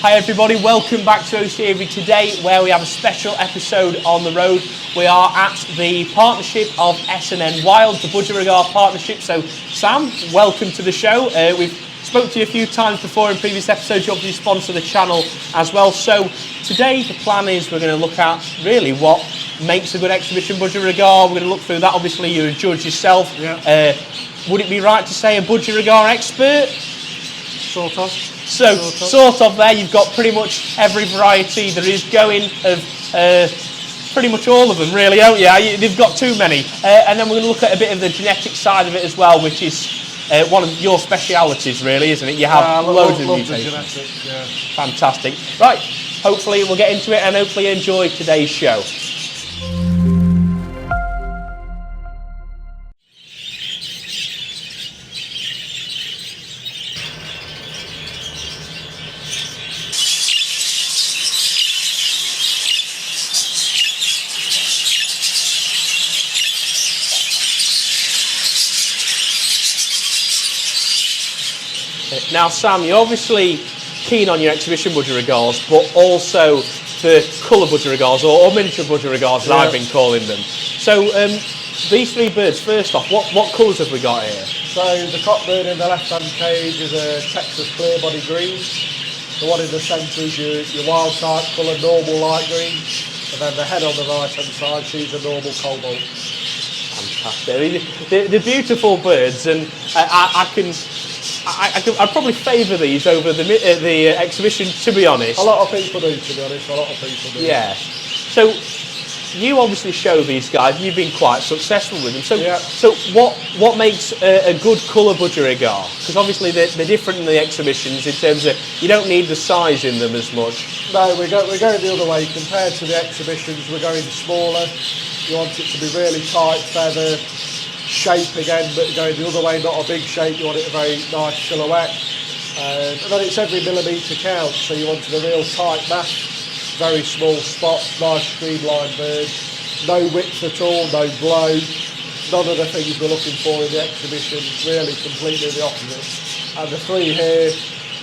Hi everybody, welcome back to Aviary today, where we have a special episode on the road. We are at the partnership of S&N Wildes, the Budgerigar partnership. So Sam, welcome to the show. We've spoke to you a few times before in previous episodes. You obviously sponsor the channel as well. So today the plan is we're going to look at really what makes a good exhibition Budgerigar. We're going to look through that. Obviously you're a judge yourself. Yeah. Would it be right to say a Budgerigar expert? Sort of. So, sort of there, you've got pretty much every variety there is going of pretty much all of them, really, haven't you? They've got too many. And then we're going to look at a bit of the genetic side of it as well, which is one of your specialities, really, isn't it? You have loads of mutations. Genetics, yeah. Fantastic. Right, hopefully we'll get into it and hopefully enjoy today's show. Now, Sam, you're obviously keen on your exhibition Budgerigars, but also for colour Budgerigars or miniature Budgerigars, as I've been calling them. So, these three birds, first off, what colours have we got here? So, the cockbird in the left-hand cage is a Texas clear body green. The one in the centre is your wild type colour, normal light green. And then the head on the right-hand side, she's a normal cobalt. Fantastic. I mean, they're beautiful birds, and I'd probably favour these over the exhibition, to be honest. A lot of people do, to be honest. A lot of people do. Yeah. So you obviously show these guys. You've been quite successful with them. So, so what makes a good colour Budgerigar? Because obviously they're different in the exhibitions in terms of you don't need the size in them as much. No, we're going the other way. Compared to the exhibitions, we're going smaller. You want it to be really tight feather. Shape again, but going the other way, not a big shape. You want it a very nice silhouette, and then it's every millimetre count. So you wanted a real tight mass, very small spots, nice streamlined bird, no width at all, no blow, none of the things we're looking for in the exhibition. Really, completely the opposite. And the three here,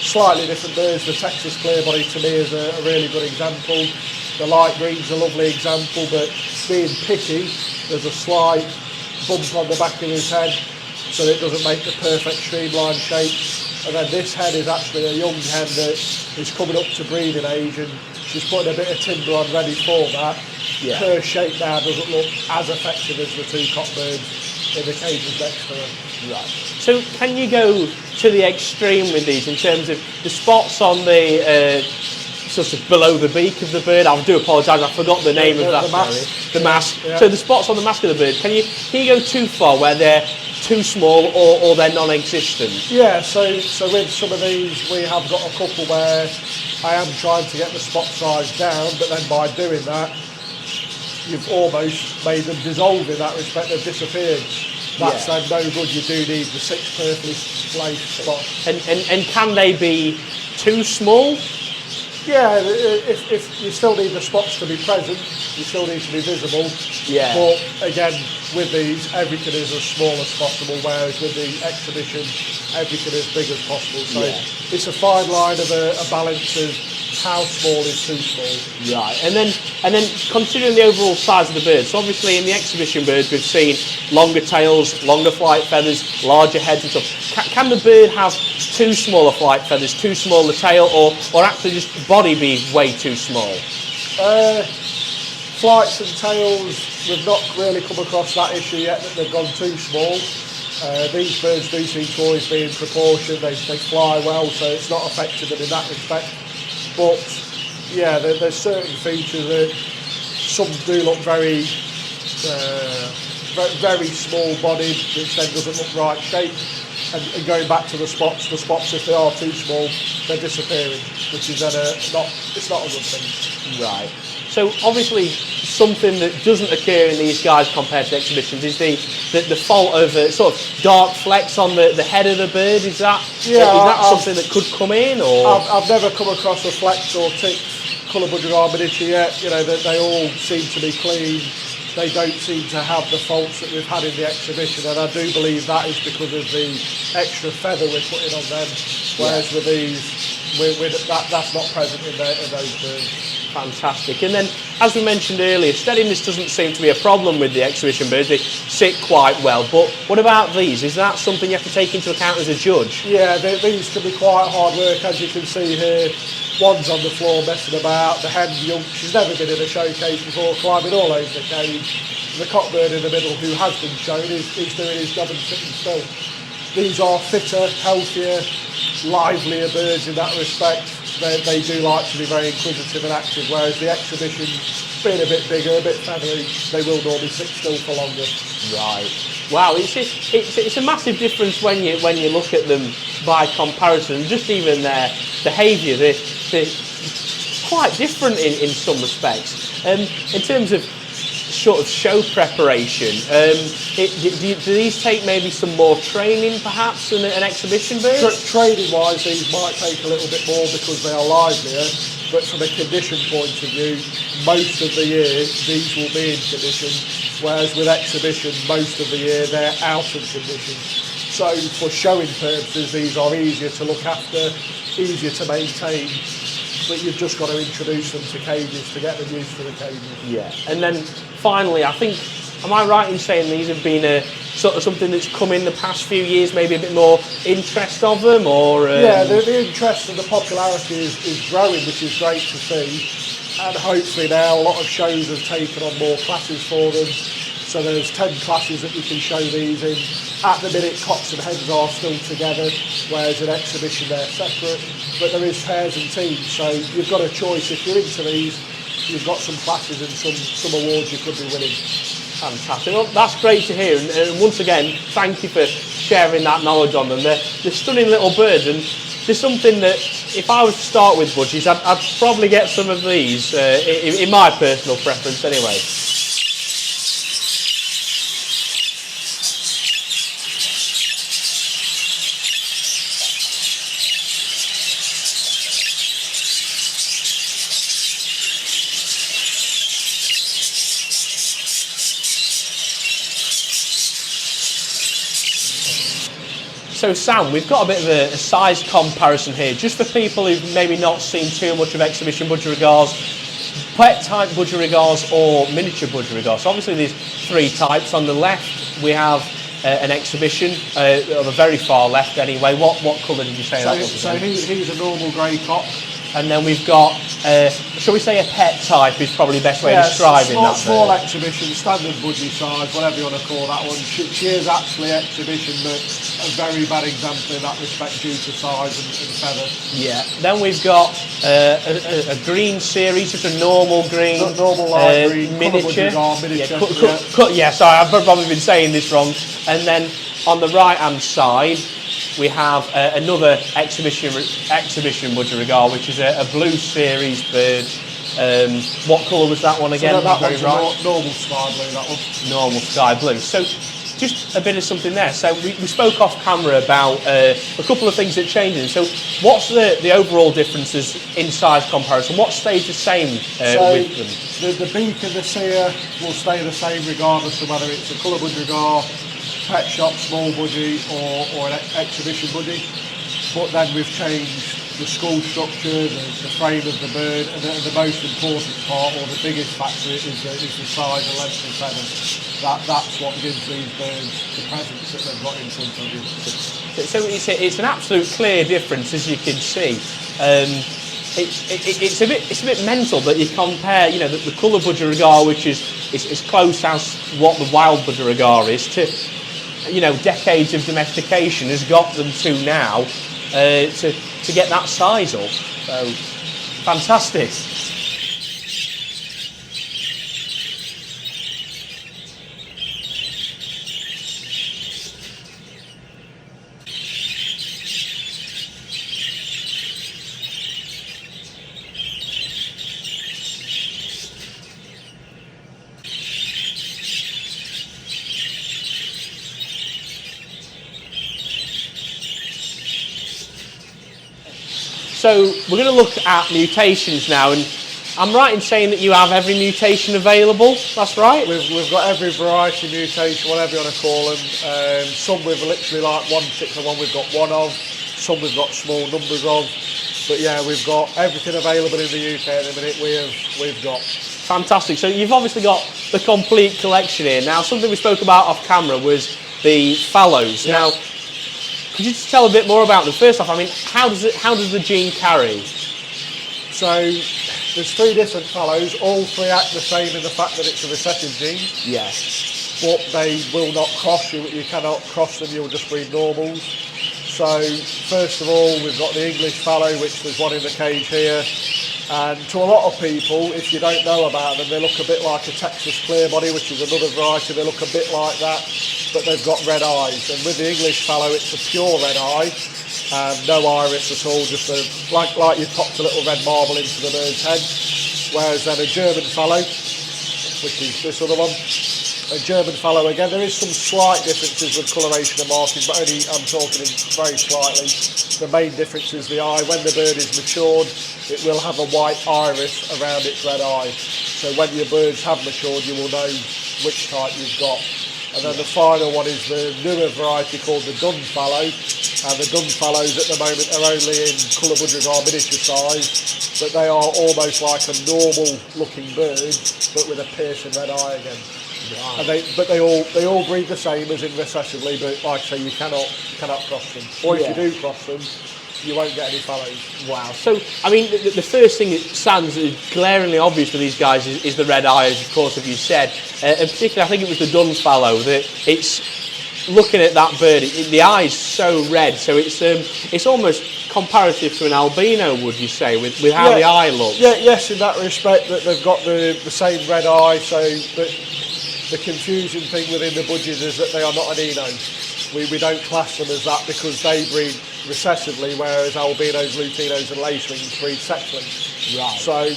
slightly different birds. The Texas clear body to me is a really good example. The light green's a lovely example, but being picky, there's a slight bump on the back of his head, so it doesn't make the perfect streamlined shape. And then this hen is actually a young hen that is coming up to breeding age, and she's putting a bit of timber on ready for that. Yeah. Her shape now doesn't look as effective as the two cockbirds in the cages next to her. Right. So can you go to the extreme with these in terms of the spots on the sort of below the beak of the bird? I do apologise, I forgot the name of that. The mask. The mask. Yeah. So the spots on the mask of the bird, can you go too far where they're too small or they're non-existent? Yeah, so with some of these we have got a couple where I am trying to get the spot size down, but then by doing that you've almost made them dissolve in that respect. They've disappeared. That's no good. You do need the 6 perfectly placed spots. And can they be too small? Yeah, if you still need the spots to be present, you still need to be visible. Yeah. But again, with these, everything is as small as possible, whereas with the exhibition, everything as big as possible. So it's a fine line of a balance of how small is too small. Right, and then considering the overall size of the bird, so obviously in the exhibition birds we've seen longer tails, longer flight feathers, larger heads and stuff. Can the bird have too small a flight feathers, too small a tail, or actually just body be way too small? Flights and tails, we've not really come across that issue yet, that they've gone too small. These birds do seem to always be in proportion. They fly well, so it's not affected them in that respect. But yeah, there's certain features that some do look very small bodied, which then doesn't look right shaped. And going back to the spots if they are too small, they're disappearing, which is then it's not a good thing. Right. So obviously something that doesn't occur in these guys compared to exhibitions is the fault of sort of dark flecks on the head of the bird. Is that something that could come in? Or I've never come across a flecked or ticked colour Budgerigar miniature yet. You know, they all seem to be clean. They don't seem to have the faults that we've had in the exhibition, and I do believe that is because of the extra feather we're putting on them. Whereas with these, that's not present in those birds. Fantastic. And then, as we mentioned earlier, steadiness doesn't seem to be a problem with the exhibition birds. They sit quite well. But what about these? Is that something you have to take into account as a judge? Yeah, these can be quite hard work, as you can see here. One's on the floor messing about. The hen, young, she's never been in a showcase before, climbing all over the cage. The cockbird in the middle, who has been shown, is doing his job and sitting still. These are fitter, healthier, livelier birds in that respect. They do like to be very inquisitive and active, whereas the exhibition, being a bit bigger, a bit feathery, they will normally sit still for longer. Right. Wow, it's a massive difference when you look at them by comparison. Just even their behaviour, they're quite different in some respects. In terms of sort of show preparation, do these take maybe some more training perhaps than an exhibition bird? Training wise, these might take a little bit more because they are livelier, but from a condition point of view, most of the year these will be in condition, whereas with exhibition most of the year they're out of condition. So for showing purposes these are easier to look after, easier to maintain, but you've just got to introduce them to cages to get them used to the cages. Yeah, and then finally, I think, am I right in saying these have been a sort of something that's come in the past few years, maybe a bit more interest of them, or? Yeah, the interest and the popularity is growing, which is great to see, and hopefully now a lot of shows have taken on more classes for them. So there's 10 classes that you can show these in. At the minute, cocks and hens are still together, whereas in exhibition they're separate. But there is pairs and teams, so you've got a choice. If you're into these, you've got some classes and some awards you could be winning. Fantastic. Well, that's great to hear. And once again, thank you for sharing that knowledge on them. They're stunning little birds, and there's something that, if I was to start with budgies, I'd probably get some of these, in my personal preference anyway. So Sam, we've got a bit of a size comparison here, just for people who've maybe not seen too much of exhibition budgerigars, pet type budgerigars or miniature budgerigars. So obviously there's three types. On the left we have an exhibition, on the very far left anyway. What colour did you say that was? So he's a normal grey cock. And then we've got, shall we say a pet type is probably the best way of describing that. Small exhibition, standard budgie size, whatever you want to call that one. She is actually exhibition, but a very bad example in that respect due to size and feather. Yeah. Then we've got a green series, just a normal green. Normal light green, miniature. Miniature. Yeah, sorry, I've probably been saying this wrong. And then on the right hand side, we have another exhibition budgerigar, which is a blue series bird. What colour was that one again? So that one's normal sky blue, that one. Normal sky blue. So just a bit of something there. So we spoke off camera about a couple of things that changed. So what's the overall differences in size comparison? What stays the same with them? The beak and the cere will stay the same regardless of whether it's a colour budgerigar, pet shop, small budgie or an exhibition budgie, but then we've changed the skull structure, the frame of the bird, and the most important part, or the biggest factor, is the size and length of feather. That's what gives these birds the presence that they've got in front of you. So it's an absolute clear difference, as you can see. It's a bit mental that you compare, the colour budgerigar, which is close as what the wild budgerigar is, to decades of domestication has got them to now to get that size up. So fantastic. So we're going to look at mutations now, and I'm right in saying that you have every mutation available, that's right? We've got every variety of mutation, whatever you want to call them. Some with literally like one particular one we've got one of, some we've got small numbers of. But yeah, we've got everything available in the UK at the minute. We've got. Fantastic. So you've obviously got the complete collection here. Now, something we spoke about off camera was the fallows. Yeah. Now, could you just tell a bit more about them? First off, I mean, how does the gene carry? So there's 3 different fallows. All 3 act the same in the fact that it's a recessive gene. Yes. But they will not cross. You cannot cross them. You'll just breed normals. So first of all, we've got the English fallow, which there's one in the cage here. And to a lot of people, if you don't know about them, they look a bit like a Texas clearbody, which is another variety. They look a bit like that, but they've got red eyes. And with the English fallow, it's a pure red eye, no iris at all, just like you popped a little red marble into the bird's head. Whereas then a German fallow, which is this other one, a German fallow again, there is some slight differences with coloration and markings, but only I'm talking very slightly. The main difference is the eye. When the bird is matured, it will have a white iris around its red eye. So when your birds have matured, you will know which type you've got. And then the final one is the newer variety called the dun fallow. And the dun fallows at the moment are only in colour Budgerigar miniature size, but they are almost like a normal looking bird, but with a piercing red eye again. Wow. And they all breed the same as in recessively, but like I say, you cannot cross them. Or if you do cross them, you won't get any fallows. Wow. So, I mean, the first thing that stands glaringly obvious for these guys is the red eyes, of course, as you said. And particularly, I think it was the dun fallow that it's looking at that bird. The eye's so red, so it's almost comparative to an albino, would you say, with how the eye looks? Yeah, yes, in that respect, that they've got the same red eye. So, but the confusing thing within the budgies is that they are not an eno. We don't class them as that because they breed recessively, whereas albinos, lutinos and lacewings breed sexually. Right. So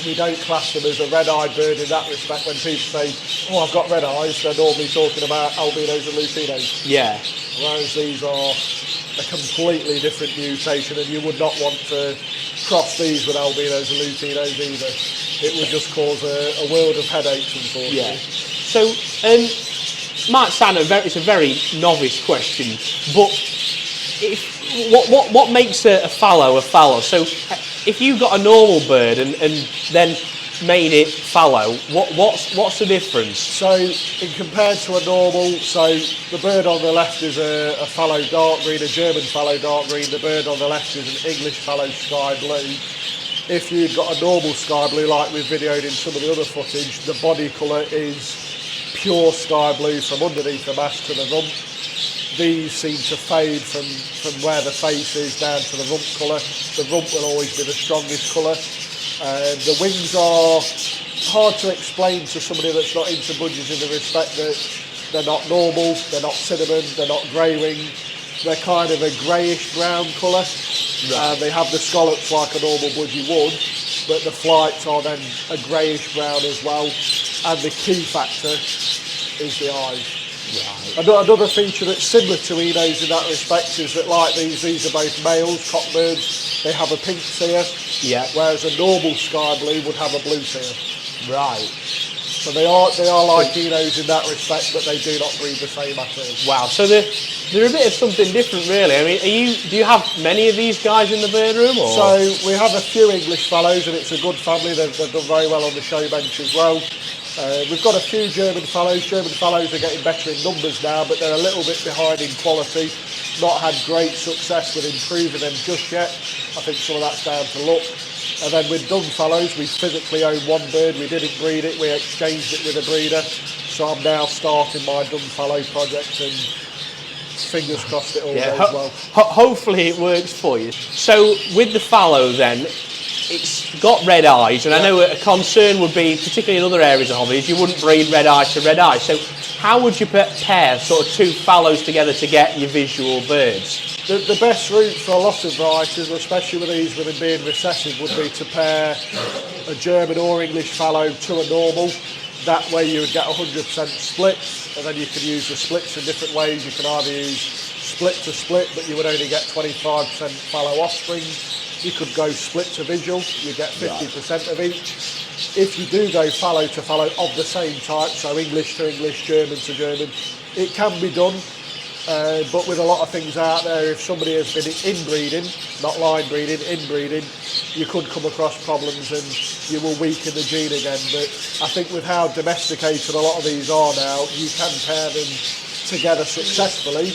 we don't class them as a red-eyed bird in that respect. When people say, oh, I've got red eyes, they're normally talking about albinos and lutinos. Yeah. Whereas these are a completely different mutation, and you would not want to cross these with albinos and lutinos either. It would just cause a world of headaches, unfortunately. Yeah. So, might sound it's a very novice question, but what makes a fallow a fallow? So, if you've got a normal bird and then made it fallow, what's the difference? So, in compared to a normal, so the bird on the left is a fallow dark green, a German fallow dark green. The bird on the left is an English fallow sky blue. If you've got a normal sky blue, like we've videoed in some of the other footage, the body colour is pure sky blue from underneath the mask to the rump. These seem to fade from where the face is down to the rump colour. The rump will always be the strongest colour. The wings are hard to explain to somebody that's not into budgies in the respect that they're not normal, they're not cinnamon, they're not grey wing. They're kind of a greyish brown colour. Right. They have the scallops like a normal budgie would, but the flights are then a greyish brown as well. And the key factor is the eyes. Right. Another feature that's similar to enos in that respect is that, like these are both males, cockbirds. They have a pink cere, whereas a normal sky blue would have a blue cere. Right. So they are like enos in that respect, but they do not breed the same at all. Wow. So they're a bit of something different, really. I mean, do you have many of these guys in the bird room? Or? So we have a few English fallows, and it's a good family. They've done very well on the show bench as well. We've got a few German fallows. German fallows are getting better in numbers now, but they're a little bit behind in quality. Not had great success with improving them just yet. I think some of that's down to luck. And then with dun fallows, we physically own one bird. We didn't breed it. We exchanged it with a breeder. So I'm now starting my dun fallow project, and fingers crossed it all goes well. Hopefully it works for you. So with the fallow then, it's got red eyes, and I know a concern would be, particularly in other areas of hobbies, you wouldn't breed red eye to red eye. So how would you pair sort of two fallows together to get your visual birds? The best route for a lot of varieties, especially with these with them being recessive, would be to pair a German or English fallow to a normal. That way you would get 100% splits, and then you can use the splits in different ways. You can either use split to split, but you would only get 25% fallow offspring. You could go split to visual, you get 50% of each. If you do go fallow to fallow of the same type, so English to English, German to German, it can be done. But with a lot of things out there, if somebody has been inbreeding, not line breeding, inbreeding, you could come across problems and you will weaken the gene again. But I think with how domesticated a lot of these are now, you can pair them together successfully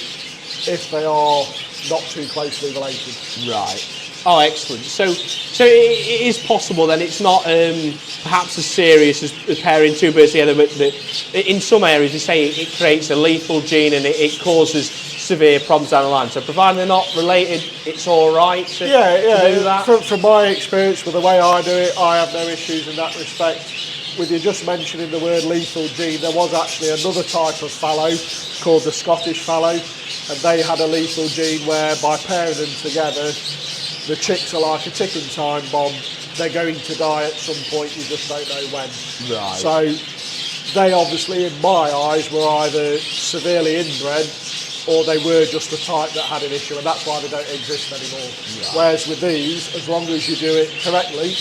if they are not too closely related. Right. Oh, excellent. So it is possible then. It's not perhaps as serious as pairing two birds together, but in some areas they say it creates a lethal gene and it causes severe problems down the line. So provided they're not related, it's all right to do that? From my experience with the way I do it, I have no issues in that respect. With you just mentioning the word lethal gene, there was actually another type of fallow called the Scottish fallow, and they had a lethal gene where by pairing them together, the chicks are like a ticking time bomb. They're going to die at some point, you just don't know when. Right. So they obviously, in my eyes, were either severely inbred or they were just the type that had an issue, and that's why they don't exist anymore. Right. Whereas with these, as long as you do it correctly,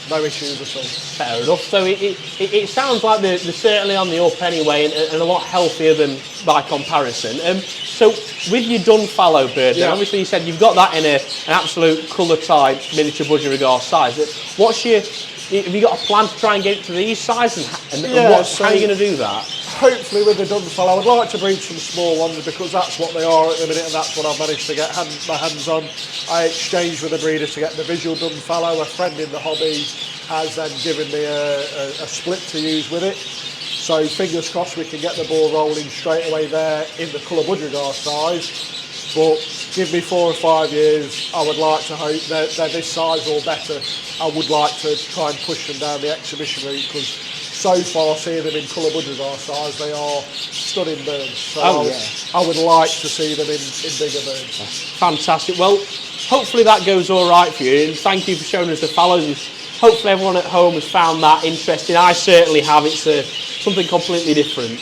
no issues at all. Fair enough. So it sounds like they're certainly on the up anyway, and a lot healthier than by comparison. So with your dun fallow bird, then obviously you said you've got that in an absolute colour type miniature budgerigar size. Have you got a plan to try and get it to these sizes? And how are you going to do that? Hopefully with the dun fallow, I'd like to breed some small ones because that's what they are at the minute, and that's what I've managed to get my hands on. I exchanged with a breeder to get the visual dun fallow. A friend in the hobby has then given me a split to use with it. So fingers crossed we can get the ball rolling straight away there in the colour Budgerigar size. But give me 4 or 5 years, I would like to hope they're this size or better. I would like to try and push them down the exhibition route because so far seeing them in colour Budgerigar size, they are stunning birds. So I would like to see them in bigger birds. Fantastic. Well, hopefully that goes all right for you, and thank you for showing us the fallows. And hopefully everyone at home has found that interesting. I certainly have. It's something completely different.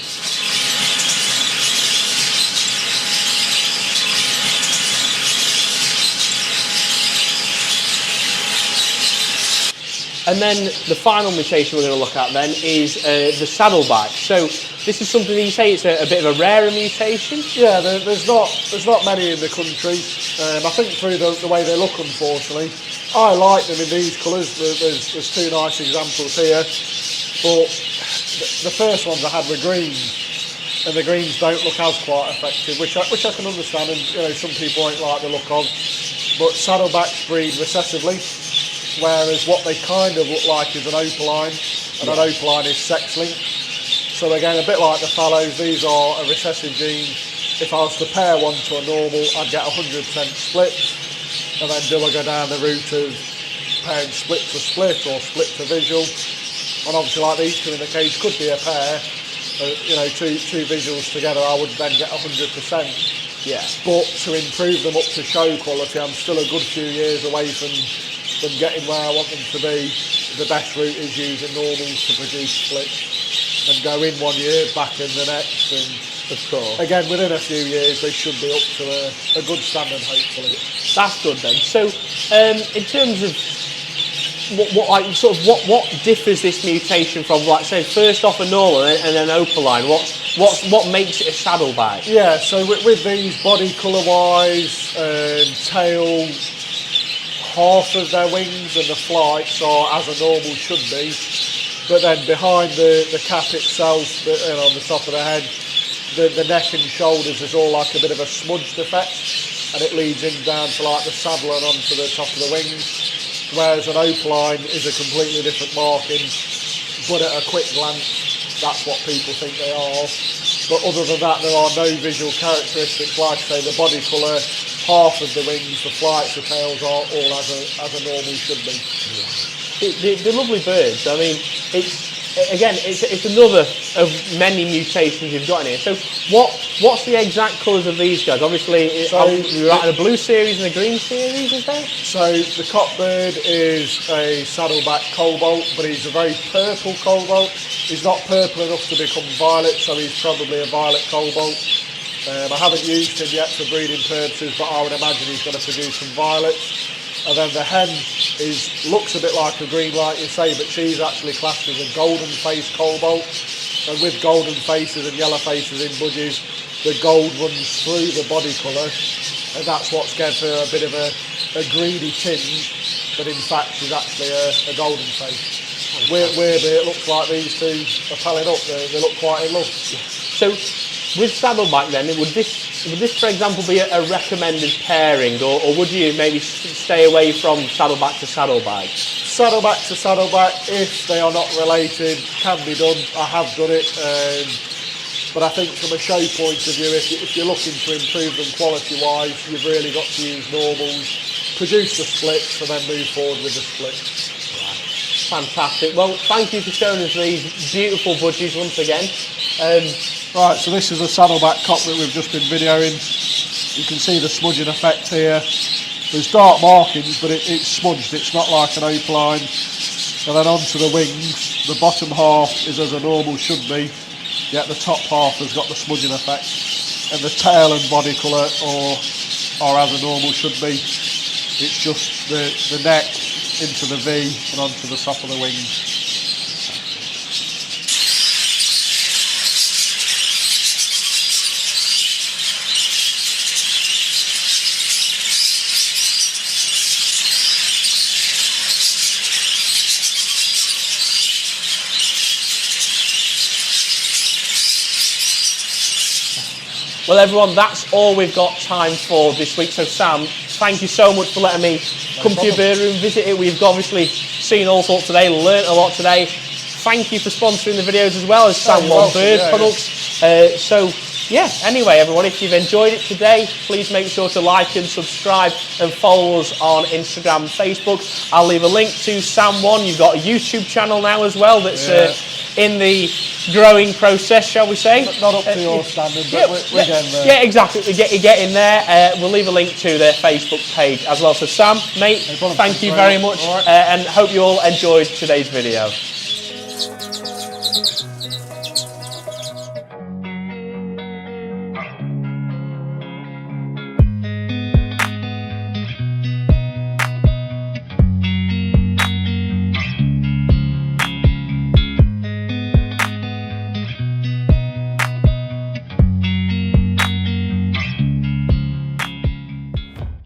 And then the final mutation we're going to look at then is the saddleback. So this is something that you say it's a bit of a rarer mutation? Yeah, there's not many in the country. I think through the way they look, unfortunately. I like them in these colours. There's 2 nice examples here. But the first ones I had were greens, and the greens don't look as quite effective, which I can understand, and some people won't like the look of. But saddlebacks breed recessively. Whereas what they kind of look like is an opaline, and an opaline is sex-linked. So again, a bit like the fallows, these are a recessive gene. If I was to pair one to a normal, I'd get 100% split. And then do I go down the route of pairing split to split or split to visual? And obviously like these two in the cage could be a pair, two visuals together, I would then get 100%. Yeah. But to improve them up to show quality, I'm still a good few years away from them getting where I want them to be. The best route is using normals to produce splits and go in 1 year, back in the next, and of course, again within a few years they should be up to a good standard, hopefully. That's good then. So in terms of what differs this mutation from, like say, first off a normal and then opaline? What makes it a saddleback? Yeah, so with these, body colour wise, tail, half of their wings and the flights are as a normal should be, but then behind the cap itself, on the top of the head, the neck and shoulders is all like a bit of a smudged effect, and it leads in down to like the saddle and onto the top of the wings, whereas an opaline is a completely different marking, but at a quick glance that's what people think they are. But other than that, there are no visual characteristics. Like I say, the body colour, half of the wings, the flights, the tails are all as a normal should be. Yeah. They're lovely birds. I mean, it's another of many mutations you've got in here. So what's the exact colours of these guys? Obviously, you're at a blue series and a green series, is there? So the cockbird is a saddleback cobalt, but he's a very purple cobalt. He's not purple enough to become violet, so he's probably a violet cobalt. I haven't used him yet for breeding purposes, but I would imagine he's going to produce some violets. And then the hen looks a bit like a green, like you say, but she's actually classed as a golden face cobalt. And with golden faces and yellow faces in budgies, the gold runs through the body colour, and that's what's given her a bit of a greeny tinge, but in fact she's actually a golden face. Weirdly, it looks like these two are palling up. They look quite in love. So, with Saddleback then, would this, for example, be a recommended pairing, or would you maybe stay away from Saddleback to Saddleback? Saddleback to Saddleback, if they are not related, can be done. I have done it, but I think from a show point of view, if you're looking to improve them quality-wise, you've really got to use normals, produce the splits, and then move forward with the splits. Fantastic. Well, thank you for showing us these beautiful budgies once again. Right, so this is a Saddleback cock that we've just been videoing. You can see the smudging effect here. There's dark markings, but it's smudged, it's not like an opaline. And then onto the wings, the bottom half is as a normal should be, yet the top half has got the smudging effect. And the tail and body colour are as a normal should be. It's just the neck into the V and onto the top of the wings. Well, everyone, that's all we've got time for this week. So, Sam, thank you so much for letting me come to your beer room, visit it. We've obviously seen all sorts today, learnt a lot today. Thank you for sponsoring the videos as well as Sam One Bird Products. Yeah, anyway, everyone, if you've enjoyed it today, please make sure to like and subscribe and follow us on Instagram and Facebook. I'll leave a link to Sam One. You've got a YouTube channel now as well that's in the growing process, shall we say? Not up to your standard, but we're getting there. Yeah, exactly. You're getting there. We'll leave a link to their Facebook page as well. So, Sam, mate, thank you very much, and hope you all enjoyed today's video.